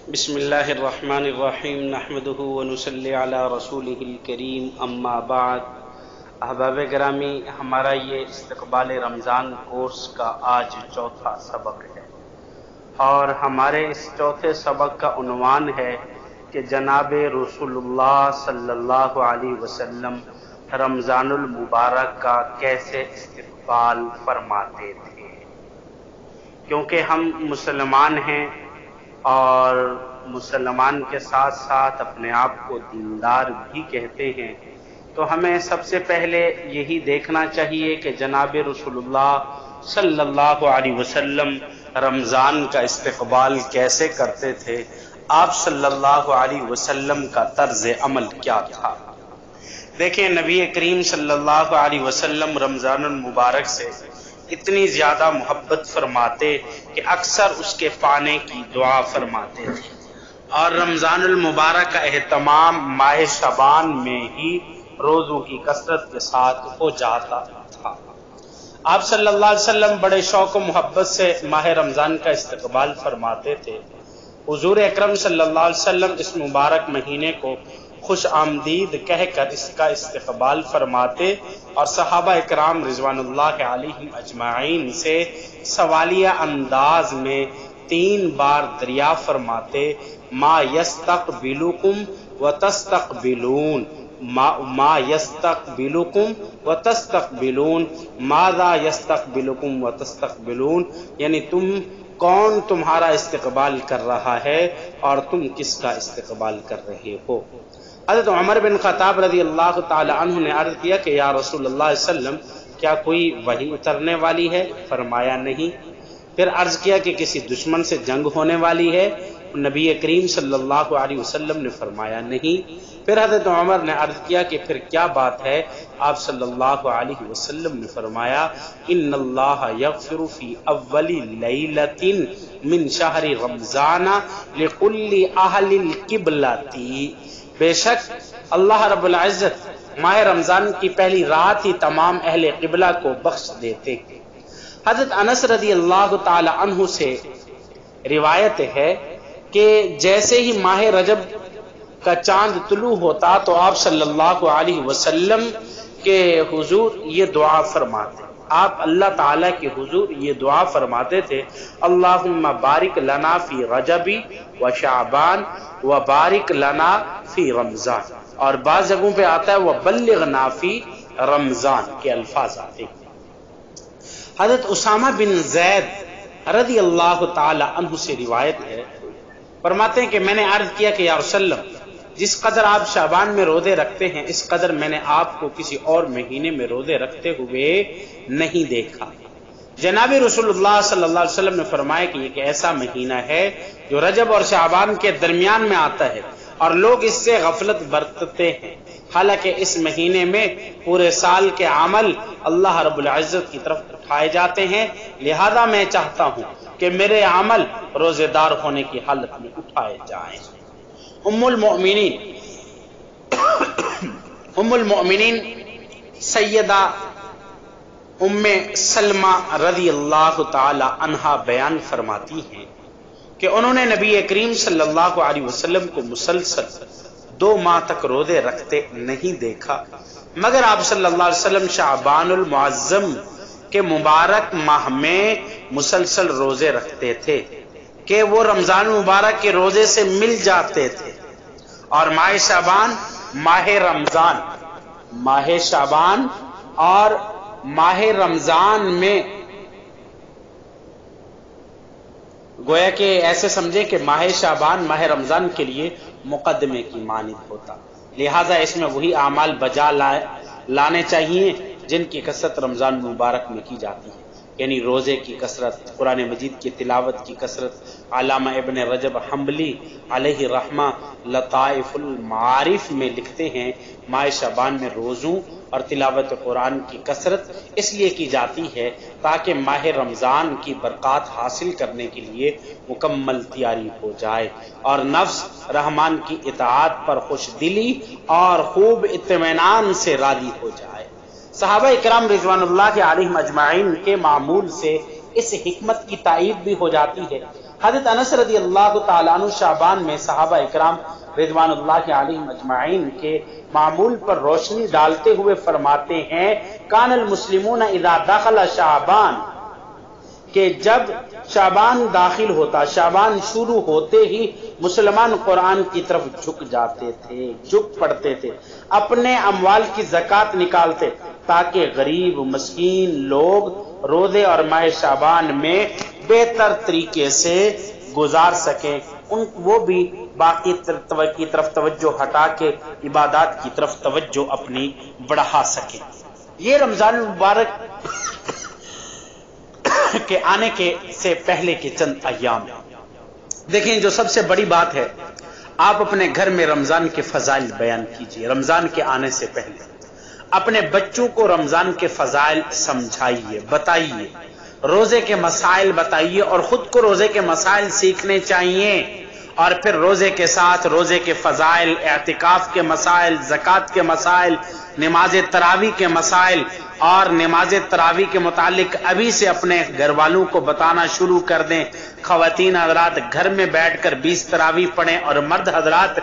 بسم اللہ الرحمن الرحیم نحمدہ ونصلی علی رسولہ الکریم اما بعد۔ احباب گرامی، ہمارا یہ استقبال رمضان کورس کا آج چوتھا سبق ہے، اور ہمارے اس چوتھے سبق کا عنوان ہے کہ جناب رسول اللہ صلی اللہ علیہ وسلم رمضان المبارک کا کیسے استقبال فرماتے تھے۔ کیونکہ ہم مسلمان ہیں اور مسلمان کے ساتھ ساتھ اپنے آپ کو دیندار بھی کہتے ہیں، تو ہمیں سب سے پہلے یہی دیکھنا چاہیے کہ جناب رسول اللہ صلی اللہ علیہ وسلم رمضان کا استقبال کیسے کرتے تھے، آپ صلی اللہ علیہ وسلم کا طرز عمل کیا تھا۔ دیکھیں، نبی کریم صلی اللہ علیہ وسلم رمضان المبارک سے اتنی زیادہ محبت فرماتے کہ اکثر اس کے پانے کی دعا فرماتے تھے، اور رمضان المبارک کا اہتمام ماہ شعبان میں ہی روزوں کی کثرت کے ساتھ ہو جاتا تھا۔ آپ صلی اللہ علیہ وسلم بڑے شوق و محبت سے ماہ رمضان کا استقبال فرماتے تھے۔ حضور اکرم صلی اللہ علیہ وسلم اس مبارک مہینے کو خوش آمدید کہہ کر اس کا استقبال فرماتے، اور صحابہ اکرام رضوان اللہ علیہم اجمعین سے سوالیہ انداز میں 3 بار دریافت فرماتے، ما یستقبلکم وتستقبلون، ما یستقبلکم وتستقبلون، ماذا یستقبلکم وتستقبلون، یعنی کون تمہارا استقبال کر رہا ہے اور تم کس کا استقبال کر رہے ہو۔ حضرت عمر بن خطاب رضی اللہ تعالی عنہ نے عرض کیا کہ یا رسول اللہ صلی اللہ علیہ وسلم، کیا کوئی وحی اترنے والی ہے؟ فرمایا نہیں۔ پھر عرض کیا کہ کسی دشمن سے جنگ ہونے والی ہے؟ نبی کریم صلی اللہ علیہ وسلم نے فرمایا نہیں۔ پھر حضرت عمر نے عرض کیا کہ پھر کیا بات ہے؟ آپ صلی اللہ علیہ وسلم نے فرمایا، ان اللہ یغفر فی اول لیلۃ من شہر رمضان لکل اہل القبلۃ، بے شک اللہ رب العزت ماہ رمضان کی پہلی رات ہی تمام اہل قبلہ کو بخش دیتے ہیں۔ حضرت انس رضی اللہ تعالی عنہ سے روایت ہے کہ جیسے ہی ماہ رجب کا چاند طلوع ہوتا تو آپ صلی اللہ علیہ وسلم کے حضور یہ دعا فرماتے، آپ اللہ تعالیٰ کے حضور یہ دعا فرماتے تھے، اللہم بارک لنا فی رجب و شعبان و بارک لنا فی رمضان، اور بعض جگہوں پہ آتا ہے وبلغنا فی رمضان کے الفاظ آتے ہیں۔ حضرت اسامہ بن زید رضی اللہ تعالی عنہ سے روایت ہے، فرماتے ہیں کہ میں نے عرض کیا کہ یا رسول اللہ، جس قدر آپ شعبان میں روزے رکھتے ہیں اس قدر میں نے آپ کو کسی اور مہینے میں روزے رکھتے ہوئے نہیں دیکھا۔ جناب رسول اللہ صلی اللہ علیہ وسلم نے فرمایا کہ یہ ایسا مہینہ ہے جو رجب اور شعبان کے درمیان میں آتا ہے اور لوگ اس سے غفلت برتتے ہیں، حالانکہ اس مہینے میں پورے سال کے عمل اللہ رب العزت کی طرف اٹھائے جاتے ہیں، لہذا میں چاہتا ہوں کہ میرے عمل روزے دار ہونے کی حالت میں اٹھائے جائیں۔ ام المؤمنین سیدہ ام سلمہ رضی اللہ تعالی عنہا بیان فرماتی ہیں کہ انہوں نے نبی کریم صلی اللہ علیہ وسلم کو مسلسل 2 ماہ تک روزے رکھتے نہیں دیکھا، مگر آپ صلی اللہ علیہ وسلم شعبان المعظم کے مبارک ماہ میں مسلسل روزے رکھتے تھے کہ وہ رمضان مبارک کے روزے سے مل جاتے تھے، اور ماہ شعبان اور ماہ رمضان میں گویا کہ ایسے سمجھے کہ ماہ شعبان ماہ رمضان کے لیے مقدمے کی مانند ہوتا، لہذا اس میں وہی اعمال بجا لانے چاہیے جن کی کثرت رمضان مبارک میں کی جاتی ہے، یعنی روزے کی کثرت، قرآن مجید کی تلاوت کی کثرت۔ علامہ ابن رجب حنبلی علیہ رحمہ لطائف المعارف میں لکھتے ہیں، ماہ شعبان میں روزوں اور تلاوت قرآن کی کثرت اس لیے کی جاتی ہے تاکہ ماہ رمضان کی برکات حاصل کرنے کے لیے مکمل تیاری ہو جائے اور نفس رحمان کی اطاعت پر خوش دلی اور خوب اطمینان سے راضی ہو جائے۔ صحابہ اکرام رضوان اللہ علیہم اجمعین کے معمول سے اس حکمت کی تائید بھی ہو جاتی ہے حضرت انس رضی اللہ تعالیٰ عنہ شعبان میں صحابہ اکرام رضوان اللہ علیہم اجمعین کے معمول پر روشنی ڈالتے ہوئے فرماتے ہیں کان المسلمون اذا دخل شعبان، کہ جب شعبان داخل ہوتا، شعبان شروع ہوتے ہی مسلمان قرآن کی طرف جھک جاتے تھے، جھک پڑتے تھے، اپنے اموال کی زکوٰۃ نکالتے تاکہ غریب مسکین لوگ روزے اور ماہ شعبان میں بہتر طریقے سے گزار سکیں، وہ بھی باقی کی طرف توجہ ہٹا کے عبادات کی طرف توجہ اپنی بڑھا سکیں۔ یہ رمضان المبارک کے آنے کے سے پہلے کے چند ایام دیکھیں، جو سب سے بڑی بات ہے، آپ اپنے گھر میں رمضان کے فضائل بیان کیجئے۔ رمضان کے آنے سے پہلے اپنے بچوں کو رمضان کے فضائل سمجھائیے، بتائیے، روزے کے مسائل بتائیے، اور خود کو روزے کے مسائل سیکھنے چاہیے، اور پھر روزے کے ساتھ روزے کے فضائل، اعتکاف کے مسائل، زکوٰۃ کے مسائل، نماز تراویح کے مسائل، اور نماز تراویح کے متعلق ابھی سے اپنے گھر والوں کو بتانا شروع کر دیں۔ خواتین حضرات گھر میں بیٹھ کر 20 تراویح پڑھیں، اور مرد حضرات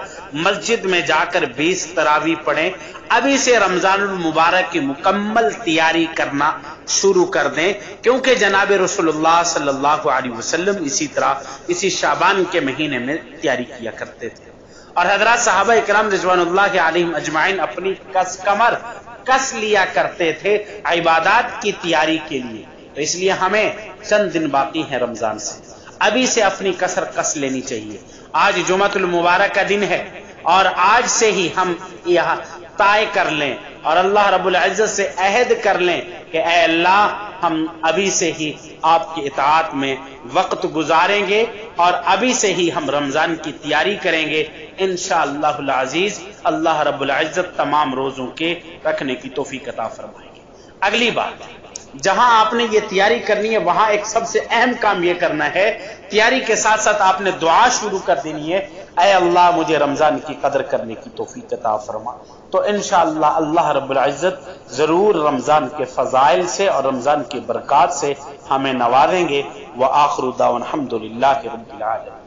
مسجد میں جا کر 20 تراویح پڑھیں۔ ابھی سے رمضان المبارک کی مکمل تیاری کرنا شروع کر دیں، کیونکہ جناب رسول اللہ صلی اللہ علیہ وسلم اسی طرح اسی شعبان کے مہینے میں تیاری کیا کرتے تھے، اور حضرات صحابہ اکرام رضوان اللہ علیہم اجمعین اپنی کمر کس لیا کرتے تھے عبادات کی تیاری کے لیے۔ تو اس لیے ہمیں چند دن باقی ہیں رمضان سے، ابھی سے اپنی کسر کس لینی چاہیے۔ آج جمعۃ المبارک کا دن ہے، اور آج سے ہی ہم یہاں طے کر لیں اور اللہ رب العزت سے عہد کر لیں کہ اے اللہ، ہم ابھی سے ہی آپ کی اطاعت میں وقت گزاریں گے، اور ابھی سے ہی ہم رمضان کی تیاری کریں گے۔ انشاءاللہ العزیز اللہ رب العزت تمام روزوں کے رکھنے کی توفیق عطا فرمائیں گے۔ اگلی بات، جہاں آپ نے یہ تیاری کرنی ہے وہاں ایک سب سے اہم کام یہ کرنا ہے، تیاری کے ساتھ ساتھ آپ نے دعا شروع کر دینی ہے، اے اللہ مجھے رمضان کی قدر کرنے کی توفیق عطا فرما۔ تو انشاءاللہ اللہ رب العزت ضرور رمضان کے فضائل سے اور رمضان کی برکات سے ہمیں نوازیں گے۔ وآخر دعوانا الحمدللہ رب العالمین۔